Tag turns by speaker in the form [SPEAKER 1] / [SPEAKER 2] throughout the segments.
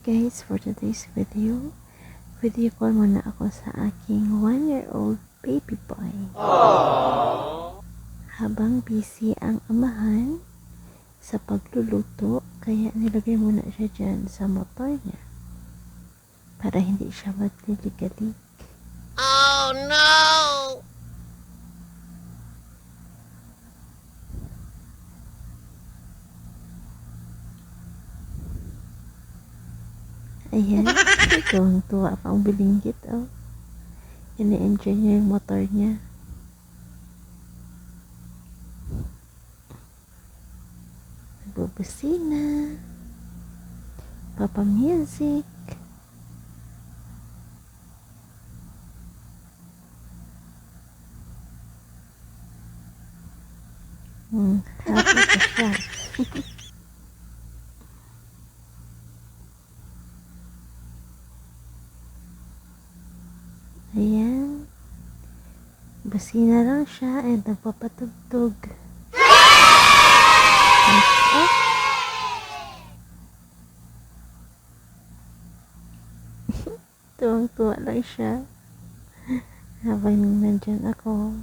[SPEAKER 1] guys, for today's video call muna ako sa aking 1-year-old baby boy. Aww. Habang busy ang amahan sa pagluluto, kaya nilagay muna siya dyan sa motor niya para hindi siya maglilig-lig.
[SPEAKER 2] Oh no!
[SPEAKER 1] Ayan, tuwang-tuwa pa ang bilinggit, oh. Ini-enjoy niya yung motor niya. Nagbubusina. Papa music. Happy pa siya. Ayan. Busina lang siya and nagpapatugtog. Tuwang-tuwa lang siya. Habang nandyan ako,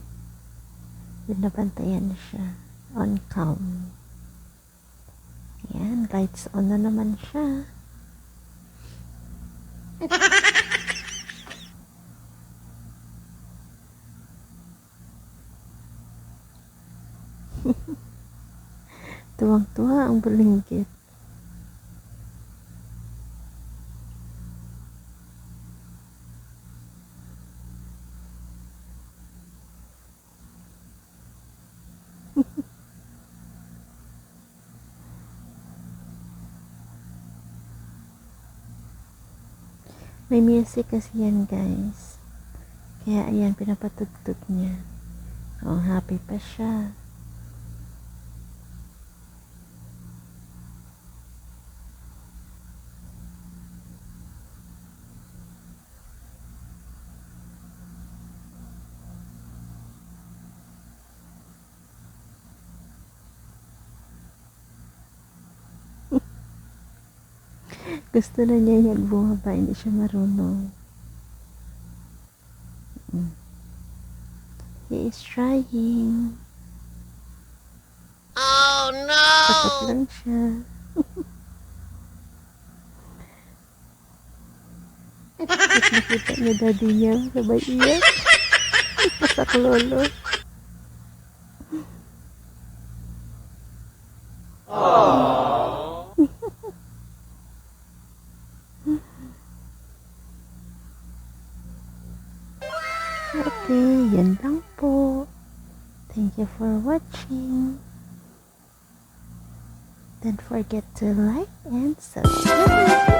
[SPEAKER 1] binabantayan siya. On cam. Ayan, lights on na naman siya. Tuwang-tuwa ang bulinggit. May music kasi yan, guys. Kaya ayan, pinapatugtog niya. Oh, happy pa siya. Gusto na niya yung bumaba, hindi siya marunong. He is trying.
[SPEAKER 2] Oh no!
[SPEAKER 1] Takot lang siya. Nakita niya daddy niya, sabay iyak. Pasak lolo. Okay, yan lang po. Thank you for watching. Don't forget to like and subscribe.